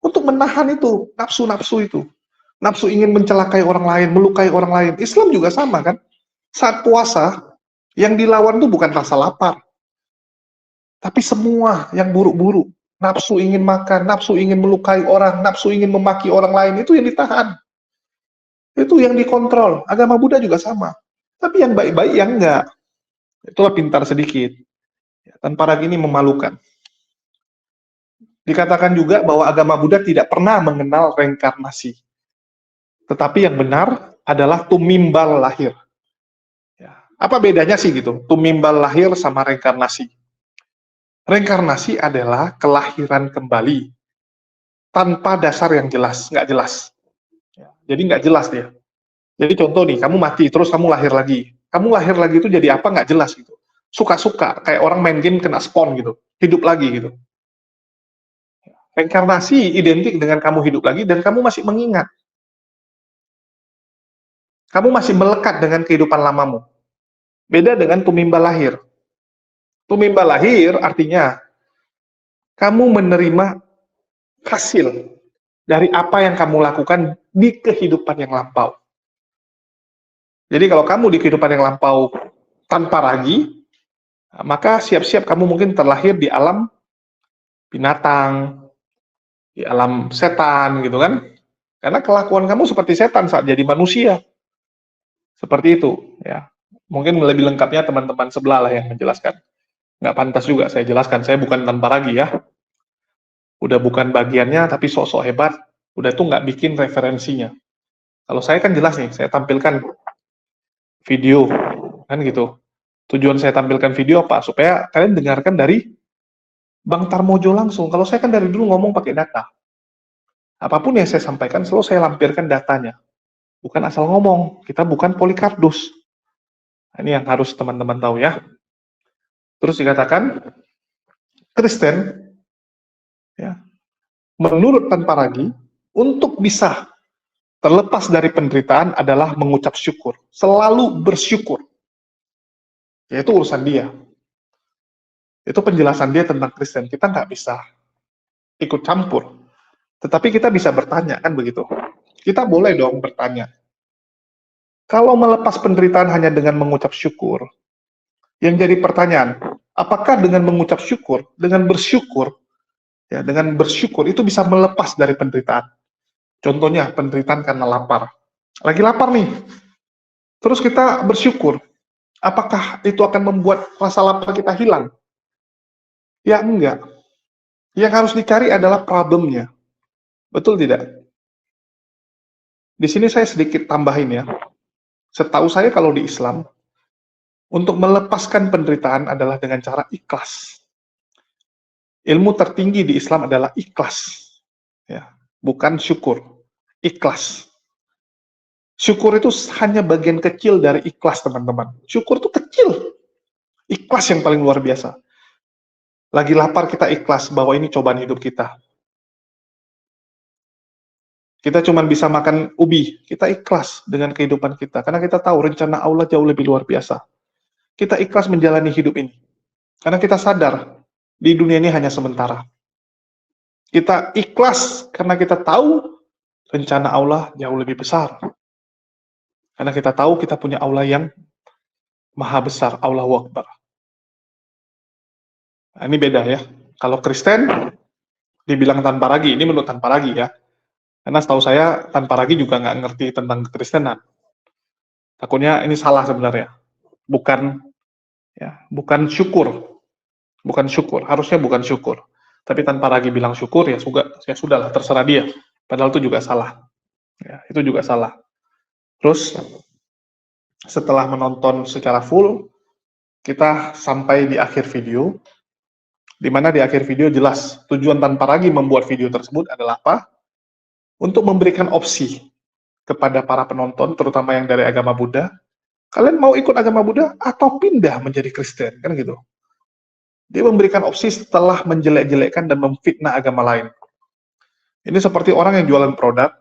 Untuk menahan itu, nafsu-nafsu itu. Nafsu ingin mencelakai orang lain, melukai orang lain. Islam juga sama kan? Saat puasa, yang dilawan itu bukan rasa lapar. Tapi semua yang buruk-buruk. Nafsu ingin makan, nafsu ingin melukai orang, nafsu ingin memaki orang lain, itu yang ditahan. Itu yang dikontrol. Agama Buddha juga sama. Tapi yang baik-baik yang enggak. Itulah pintar sedikit. Tanpa ragi ini memalukan. Dikatakan juga bahwa agama Buddha tidak pernah mengenal reinkarnasi. Tetapi yang benar adalah tumimbal lahir. Ya. Apa bedanya sih gitu? Tumimbal lahir sama reinkarnasi. Reinkarnasi adalah kelahiran kembali tanpa dasar yang jelas, nggak jelas. Ya, jadi nggak jelas dia. Jadi contoh nih, kamu mati terus kamu lahir lagi. Kamu lahir lagi itu jadi apa nggak jelas gitu. Suka-suka, kayak orang main game kena spawn gitu, hidup lagi gitu. Reinkarnasi identik dengan kamu hidup lagi dan kamu masih mengingat. Kamu masih melekat dengan kehidupan lamamu. Beda dengan tumimbal lahir. Tumimbal lahir artinya kamu menerima hasil dari apa yang kamu lakukan di kehidupan yang lampau. Jadi kalau kamu di kehidupan yang lampau tanpa ragi, maka siap-siap kamu mungkin terlahir di alam binatang, di alam setan gitu kan. Karena kelakuan kamu seperti setan saat jadi manusia. Seperti itu, ya. Mungkin lebih lengkapnya teman-teman sebelah lah yang menjelaskan. Nggak pantas juga saya jelaskan, saya bukan tanpa ragi ya. Udah bukan bagiannya, tapi sok-sok hebat, udah tuh nggak bikin referensinya. Kalau saya kan jelas nih, saya tampilkan video, kan gitu. Tujuan saya tampilkan video apa? Supaya kalian dengarkan dari Bang Tarmojo langsung. Kalau saya kan dari dulu ngomong pakai data. Apapun yang saya sampaikan, selalu saya lampirkan datanya. Bukan asal ngomong, kita bukan Polikardus. Nah, ini yang harus teman-teman tahu ya. Terus dikatakan, Kristen, ya, menurut tanpa ragi, untuk bisa terlepas dari penderitaan adalah mengucap syukur. Selalu bersyukur. Yaitu urusan dia. Itu penjelasan dia tentang Kristen. Kita nggak bisa ikut campur. Tetapi kita bisa bertanya, kan begitu. Kita boleh dong bertanya. Kalau melepas penderitaan hanya dengan mengucap syukur, yang jadi pertanyaan, apakah dengan mengucap syukur, dengan bersyukur, ya, dengan bersyukur itu bisa melepas dari penderitaan? Contohnya, penderitaan karena lapar. Lagi lapar nih, terus kita bersyukur. Apakah itu akan membuat rasa lapar kita hilang? Ya enggak. Yang harus dicari adalah problemnya. Betul tidak? Di sini saya sedikit tambahin ya. Setahu saya kalau di Islam, untuk melepaskan penderitaan adalah dengan cara ikhlas. Ilmu tertinggi di Islam adalah ikhlas. Ya, bukan syukur. Ikhlas. Syukur itu hanya bagian kecil dari ikhlas, teman-teman. Syukur itu kecil. Ikhlas yang paling luar biasa. Lagi lapar kita ikhlas bahwa ini cobaan hidup kita. Kita cuma bisa makan ubi, kita ikhlas dengan kehidupan kita. Karena kita tahu rencana Allah jauh lebih luar biasa. Kita ikhlas menjalani hidup ini. Karena kita sadar, di dunia ini hanya sementara. Kita ikhlas karena kita tahu rencana Allah jauh lebih besar. Karena kita tahu kita punya Allah yang maha besar, Allahu Akbar. Nah, ini beda ya. Kalau Kristen, dibilang tanpa ragi, ini menurut tanpa ragi ya. Karena setahu saya, tanpa ragi juga nggak ngerti tentang kekristenan. Takutnya ini salah sebenarnya. Bukan syukur. Bukan syukur, harusnya bukan syukur. Tapi tanpa ragi bilang syukur, ya sudahlah, terserah dia. Padahal itu juga salah. Ya, itu juga salah. Terus, setelah menonton secara full, kita sampai di akhir video, di mana di akhir video jelas tujuan tanpa ragi membuat video tersebut adalah apa? Untuk memberikan opsi kepada para penonton, terutama yang dari agama Buddha, kalian mau ikut agama Buddha atau pindah menjadi Kristen, kan gitu. Dia memberikan opsi setelah menjelek-jelekkan dan memfitnah agama lain. Ini seperti orang yang jualan produk,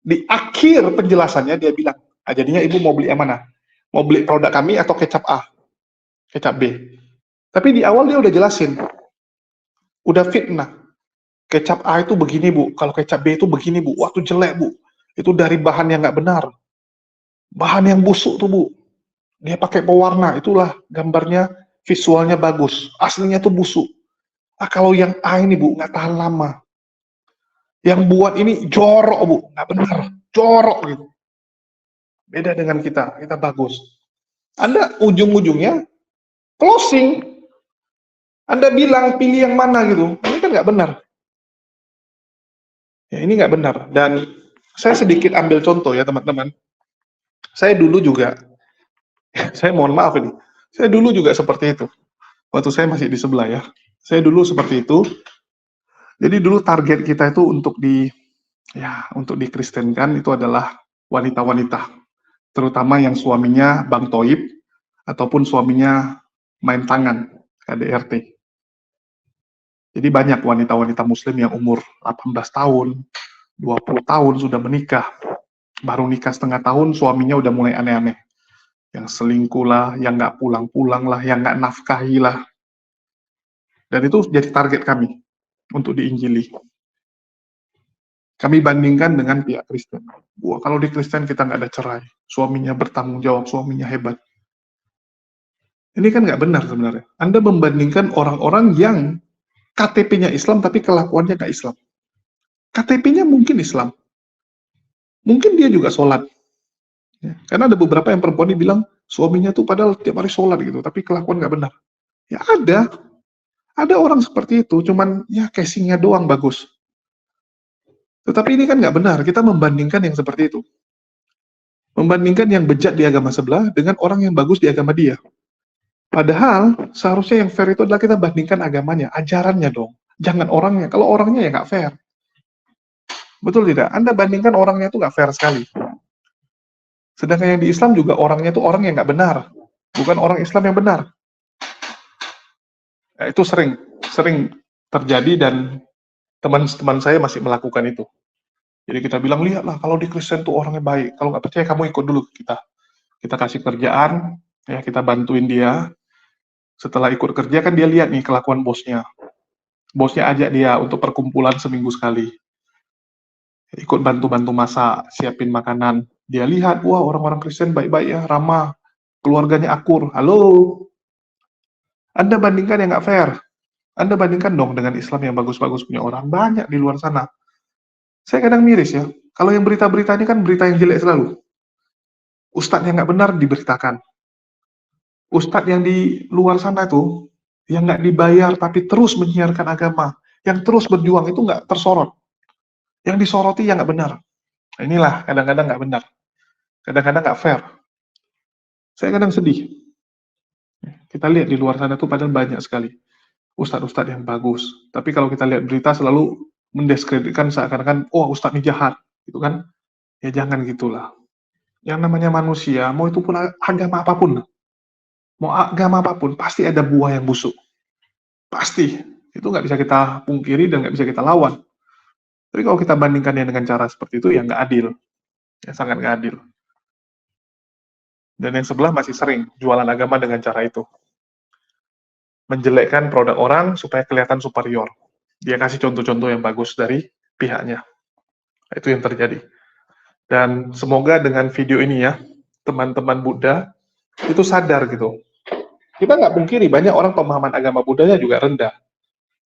di akhir penjelasannya dia bilang, jadinya ibu mau beli yang mana? Mau beli produk kami atau kecap A? Kecap B? Tapi di awal dia udah jelasin, udah fitnah. Kecap A itu begini bu, kalau kecap B itu begini bu, waktu jelek bu, itu dari bahan yang nggak benar, bahan yang busuk tuh bu, dia pakai pewarna, itulah gambarnya, visualnya bagus, aslinya tuh busuk. Kalau yang A ini bu, nggak tahan lama, yang buat ini jorok bu, nggak benar, jorok gitu. Beda dengan kita bagus. Anda ujung-ujungnya closing, Anda bilang pilih yang mana gitu, ini kan nggak benar. Ya, ini nggak benar. Dan saya sedikit ambil contoh ya teman-teman. Saya dulu juga, saya mohon maaf ini, saya dulu juga seperti itu. Waktu saya masih di sebelah ya, saya dulu seperti itu. Jadi dulu target kita itu untuk dikristenkan itu adalah wanita-wanita, terutama yang suaminya Bang Toib ataupun suaminya main tangan, KDRT. Jadi banyak wanita-wanita muslim yang umur 18 tahun, 20 tahun sudah menikah. Baru nikah setengah tahun, suaminya udah mulai aneh-aneh. Yang selingkuh lah, yang nggak pulang-pulang lah, yang nggak nafkahi lah. Dan itu jadi target kami untuk diinjili. Kami bandingkan dengan pihak Kristen. Wah, kalau di Kristen kita nggak ada cerai, suaminya bertanggung jawab, suaminya hebat. Ini kan nggak benar sebenarnya. Anda membandingkan orang-orang yang KTP-nya Islam tapi kelakuannya nggak Islam. KTP-nya mungkin Islam, mungkin dia juga sholat. Ya, karena ada beberapa yang perempuan ini bilang suaminya tuh padahal tiap hari sholat gitu, tapi kelakuan nggak benar. Ya ada orang seperti itu, cuman ya casingnya doang bagus. Tetapi ini kan nggak benar, kita membandingkan yang seperti itu. Membandingkan yang bejat di agama sebelah dengan orang yang bagus di agama dia. Padahal seharusnya yang fair itu adalah kita bandingkan agamanya, ajarannya dong. Jangan orangnya, kalau orangnya ya nggak fair. Betul tidak? Anda bandingkan orangnya itu nggak fair sekali. Sedangkan yang di Islam juga orangnya itu orang yang nggak benar. Bukan orang Islam yang benar. Ya, itu sering terjadi dan teman-teman saya masih melakukan itu. Jadi kita bilang, lihatlah kalau di Kristen tuh orangnya baik. Kalau nggak percaya kamu ikut dulu ke kita. Kita kasih kerjaan, ya kita bantuin dia. Setelah ikut kerja kan dia lihat nih kelakuan bosnya. Bosnya ajak dia untuk perkumpulan seminggu sekali. Ikut bantu-bantu masak, siapin makanan. Dia lihat, wah orang-orang Kristen baik-baik ya, ramah. Keluarganya akur. Halo? Anda bandingkan yang nggak fair. Anda bandingkan dong dengan Islam yang bagus-bagus punya orang. Banyak di luar sana. Saya kadang miris ya. Kalau yang berita-berita ini kan berita yang jelek selalu. Ustadz yang nggak benar diberitakan. Ustadz yang di luar sana itu, yang nggak dibayar tapi terus menyiarkan agama, yang terus berjuang itu nggak tersorot. Yang disoroti yang nggak benar. Nah, inilah kadang-kadang nggak benar. Kadang-kadang nggak fair. Saya kadang sedih. Kita lihat di luar sana tuh padahal banyak sekali ustadz-ustadz yang bagus. Tapi kalau kita lihat berita selalu mendiskreditkan seakan-akan, oh ustadz ini jahat, gitu kan? Ya jangan gitulah. Yang namanya manusia, mau itu pun agama apapun, pasti ada buah yang busuk. Pasti. Itu nggak bisa kita pungkiri dan nggak bisa kita lawan. Tapi kalau kita bandingkannya dengan cara seperti itu, ya nggak adil. Ya sangat nggak adil. Dan yang sebelah masih sering jualan agama dengan cara itu. Menjelekkan produk orang supaya kelihatan superior. Dia kasih contoh-contoh yang bagus dari pihaknya. Itu yang terjadi. Dan semoga dengan video ini ya, teman-teman Buddha itu sadar gitu. Kita nggak pungkiri, banyak orang pemahaman agama Buddhanya juga rendah.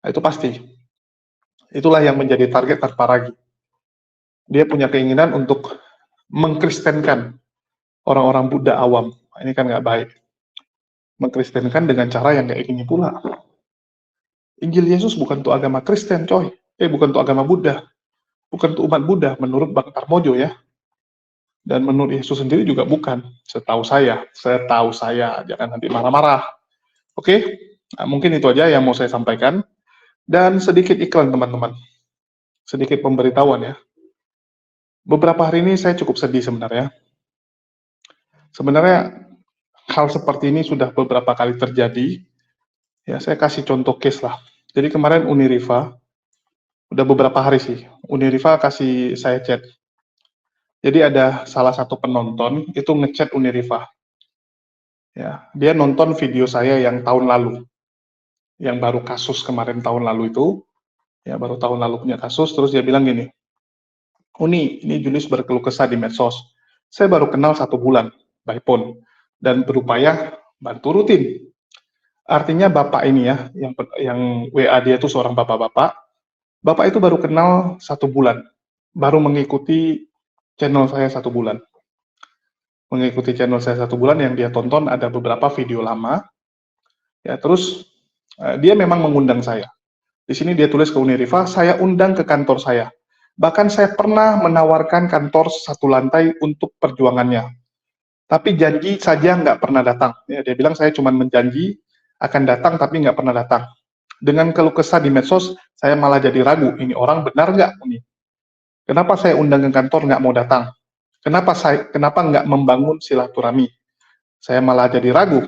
Nah, itu pasti. Itulah yang menjadi target Tarparagi. Dia punya keinginan untuk mengkristenkan orang-orang Buddha awam. Ini kan nggak baik. Mengkristenkan dengan cara yang kayak gini pula. Injil Yesus bukan untuk agama Kristen, coy. Bukan untuk agama Buddha. Bukan untuk umat Buddha, menurut Bang Tarmojo ya. Dan menurut Yesus sendiri juga bukan. Setahu saya, jangan nanti marah-marah. Oke? Nah, mungkin itu aja yang mau saya sampaikan. Dan sedikit iklan teman-teman. Sedikit pemberitahuan ya. Beberapa hari ini saya cukup sedih sebenarnya. Sebenarnya hal seperti ini sudah beberapa kali terjadi. Ya, saya kasih contoh case lah. Jadi kemarin Uniriva, udah beberapa hari sih, Uniriva kasih saya chat. Jadi ada salah satu penonton itu ngechat Uniriva. Ya, dia nonton video saya yang tahun lalu. Yang baru kasus kemarin tahun lalu itu. Ya, baru tahun lalu punya kasus, terus dia bilang gini, Uni, ini Julius berkeluh kesah di medsos. Saya baru kenal 1 bulan, by phone, dan berupaya bantu rutin. Artinya bapak ini ya, yang WA dia itu seorang bapak-bapak. Bapak itu baru kenal 1 bulan, baru mengikuti channel saya 1 bulan. Mengikuti channel saya 1 bulan, yang dia tonton ada beberapa video lama. Ya, terus dia memang mengundang saya. Di sini dia tulis ke Uniriva, saya undang ke kantor saya. Bahkan saya pernah menawarkan kantor 1 lantai untuk perjuangannya. Tapi janji saja nggak pernah datang. Ya, dia bilang saya cuma menjanji akan datang tapi nggak pernah datang. Dengan keluh kesah di medsos, saya malah jadi ragu, ini orang benar nggak ini? Kenapa saya undang ke kantor nggak mau datang? Kenapa nggak membangun silaturahmi? Saya malah jadi ragu.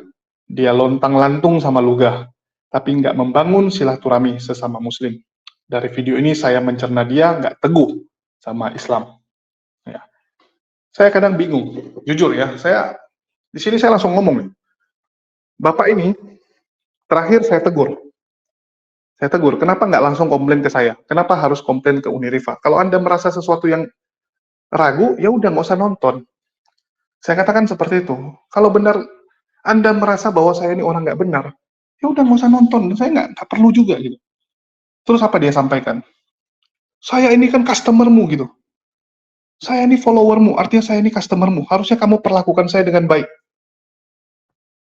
Dia lontang-lantung sama lugah, tapi nggak membangun silaturahmi sesama muslim. Dari video ini saya mencerna dia nggak teguh sama Islam. Ya. Saya kadang bingung, jujur ya. Di sini saya langsung ngomong, Bapak ini terakhir saya tegur. Saya tegur, kenapa nggak langsung komplain ke saya? Kenapa harus komplain ke Uniriva? Kalau Anda merasa sesuatu yang ragu, ya udah nggak usah nonton. Saya katakan seperti itu. Kalau benar Anda merasa bahwa saya ini orang nggak benar, ya udah nggak usah nonton. Saya nggak perlu juga gitu. Terus apa dia sampaikan? Saya ini kan customermu gitu. Saya ini followermu, artinya saya ini customermu. Harusnya kamu perlakukan saya dengan baik.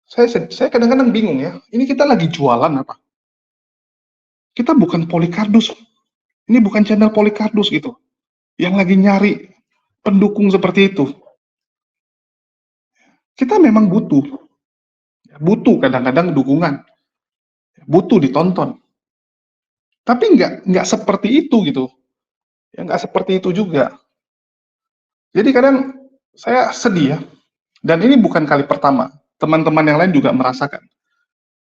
Saya kadang-kadang bingung ya. Ini kita lagi jualan apa? Kita bukan Polikardus. Ini bukan channel Polikardus gitu. Yang lagi nyari pendukung seperti itu. Kita memang butuh kadang-kadang dukungan, butuh ditonton. Tapi nggak seperti itu gitu. Ya nggak seperti itu juga. Jadi kadang saya sedih ya. Dan ini bukan kali pertama. Teman-teman yang lain juga merasakan.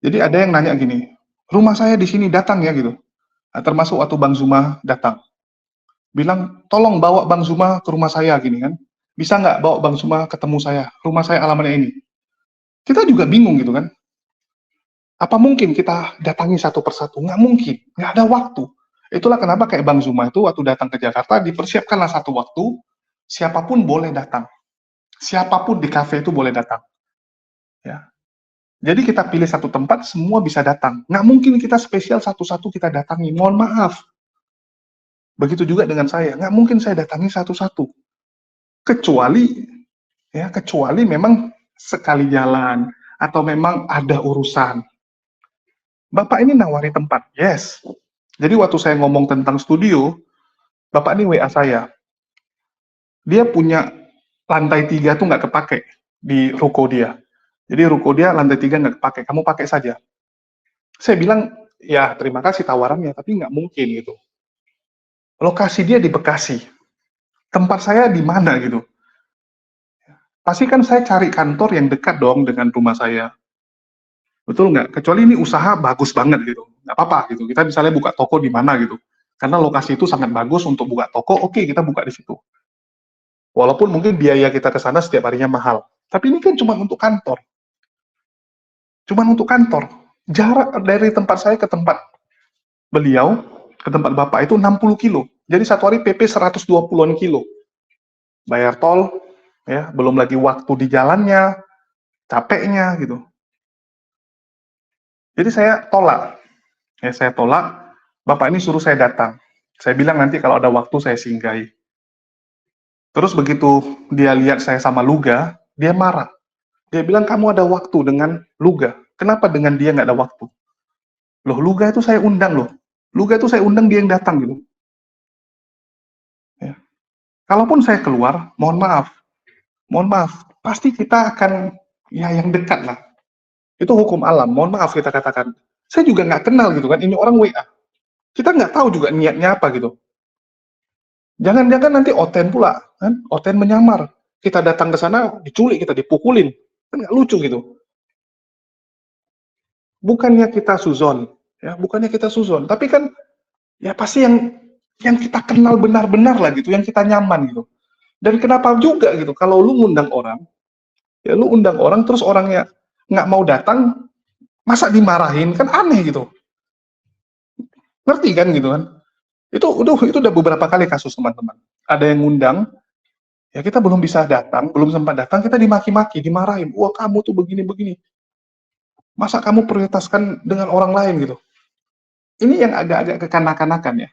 Jadi ada yang nanya gini, rumah saya di sini datang ya gitu. Nah, termasuk waktu Bang Zuma datang. Bilang, tolong bawa Bang Zuma ke rumah saya gini kan. Bisa nggak bawa Bang Zuma ketemu saya? Rumah saya alamatnya ini. Kita juga bingung gitu kan. Apa mungkin kita datangi satu persatu? Nggak mungkin, nggak ada waktu. Itulah kenapa kayak Bang Zuma itu waktu datang ke Jakarta, dipersiapkanlah satu waktu, siapapun boleh datang. Siapapun di kafe itu boleh datang. Ya. Jadi kita pilih satu tempat, semua bisa datang. Nggak mungkin kita spesial satu-satu kita datangi. Mohon maaf. Begitu juga dengan saya. Nggak mungkin saya datangi satu-satu. Kecuali memang sekali jalan. Atau memang ada urusan. Bapak ini nawari tempat. Yes. Jadi waktu saya ngomong tentang studio, Bapak ini WA saya. Dia punya lantai 3 tuh nggak kepake di ruko dia. Jadi ruko dia lantai 3 nggak kepake, kamu pakai saja. Saya bilang, ya terima kasih tawarannya, tapi nggak mungkin gitu. Lokasi dia di Bekasi. Tempat saya di mana gitu. Pasti kan saya cari kantor yang dekat dong dengan rumah saya. Betul nggak? Kecuali ini usaha bagus banget gitu. Nggak apa-apa gitu. Kita misalnya buka toko di mana gitu. Karena lokasi itu sangat bagus untuk buka toko, oke kita buka di situ. Walaupun mungkin biaya kita ke sana setiap harinya mahal. Tapi ini kan cuma untuk kantor. Cuma untuk kantor. Jarak dari tempat saya ke tempat beliau, ke tempat Bapak itu 60 kilo. Jadi satu hari PP 120-an kilo. Bayar tol, ya, belum lagi waktu di jalannya, capeknya gitu. Jadi saya tolak. Saya tolak, Bapak ini suruh saya datang. Saya bilang nanti kalau ada waktu saya singgahi. Terus begitu dia lihat saya sama Luga, dia marah. Dia bilang, kamu ada waktu dengan Luga. Kenapa dengan dia nggak ada waktu? Loh, Luga itu saya undang loh. Luga itu saya undang, dia yang datang gitu. Ya. Kalaupun saya keluar, mohon maaf, pasti kita akan, ya yang dekat lah. Itu hukum alam, mohon maaf kita katakan. Saya juga nggak kenal gitu kan, ini orang WA. Kita nggak tahu juga niatnya apa gitu. Jangan-jangan nanti Oten pula, kan? Oten menyamar. Kita datang ke sana, diculik, kita dipukulin. Kan nggak lucu gitu. Bukannya kita suzon, tapi kan ya pasti yang kita kenal benar-benar lah gitu, yang kita nyaman gitu. Dan kenapa juga gitu, kalau lu ngundang orang, ya lu undang orang terus orangnya nggak mau datang, masa dimarahin, kan aneh gitu. Ngerti kan gitu kan? Itu udah beberapa kali kasus teman-teman. Ada yang ngundang, ya kita belum bisa datang, belum sempat datang, kita dimaki-maki, dimarahin. Wah kamu tuh begini-begini. Masa kamu prioritaskan dengan orang lain gitu? Ini yang agak-agak kekanak-kanakan ya.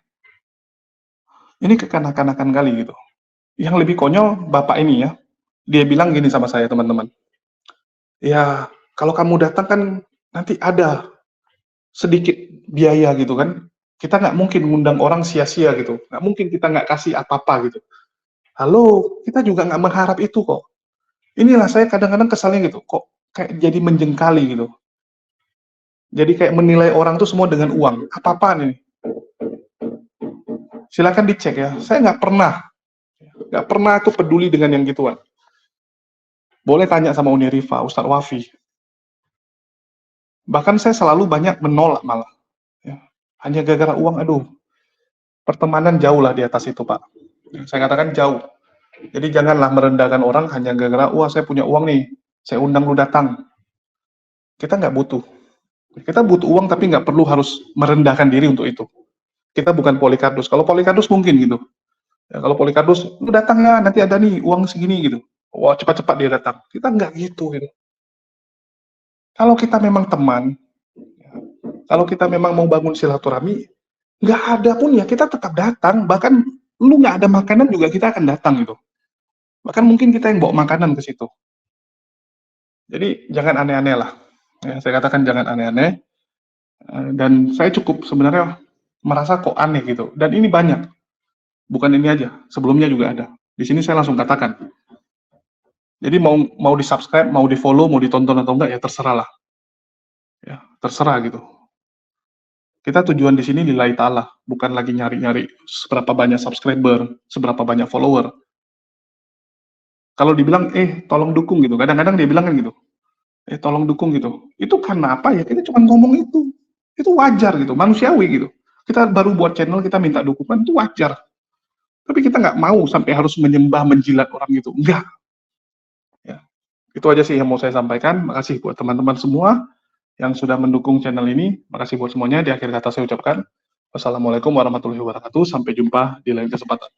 Ini kekanak-kanakan kali gitu. Yang lebih konyol bapak ini ya. Dia bilang gini sama saya teman-teman. Ya kalau kamu datang kan nanti ada sedikit biaya gitu kan. Kita nggak mungkin ngundang orang sia-sia gitu. Nggak mungkin kita nggak kasih apa-apa gitu. Halo, kita juga nggak mengharap itu kok. Inilah saya kadang-kadang kesalnya gitu. Kok kayak jadi menjengkali gitu. Jadi kayak menilai orang tuh semua dengan uang. Apa-apaan ini? Silakan dicek ya. Saya nggak pernah tuh peduli dengan yang gituan. Boleh tanya sama Uniriva, Ustadz Wafi. Bahkan saya selalu banyak menolak malah. Ya. Hanya gara-gara uang, aduh. Pertemanan jauh lah di atas itu, Pak. Saya katakan jauh. Jadi janganlah merendahkan orang hanya gara-gara, wah saya punya uang nih, saya undang lu datang. Kita nggak butuh. Kita butuh uang tapi nggak perlu harus merendahkan diri untuk itu. Kita bukan Polikardus. Kalau Polikardus mungkin gitu. Ya, kalau Polikardus, lu datang ya, nanti ada nih uang segini gitu. Wah, cepat-cepat dia datang. Kita nggak gitu. Gitu. Kalau kita memang teman, kalau kita memang mau bangun silaturahmi, nggak ada pun ya kita tetap datang. Bahkan lu nggak ada makanan juga kita akan datang gitu. Bahkan mungkin kita yang bawa makanan ke situ. Jadi jangan aneh-aneh lah. Ya, saya katakan jangan aneh-aneh. Dan saya cukup sebenarnya merasa kok aneh gitu. Dan ini banyak. Bukan ini aja, sebelumnya juga ada. Di sini saya langsung katakan. Jadi mau di-subscribe, mau di-follow, mau ditonton atau enggak ya terserah lah. Ya, terserah gitu. Kita tujuan di sini lillahi ta'ala, bukan lagi nyari-nyari seberapa banyak subscriber, seberapa banyak follower. Kalau dibilang, tolong dukung gitu, kadang-kadang dia bilang kan gitu, tolong dukung gitu. Itu karena apa ya? Kita cuma ngomong itu. Itu wajar gitu, manusiawi gitu. Kita baru buat channel, kita minta dukungan, itu wajar. Tapi kita nggak mau sampai harus menyembah, menjilat orang gitu. Enggak. Ya. Itu aja sih yang mau saya sampaikan. Makasih buat teman-teman semua yang sudah mendukung channel ini. Makasih buat semuanya. Di akhir kata saya ucapkan wassalamualaikum warahmatullahi wabarakatuh. Sampai jumpa di lain kesempatan.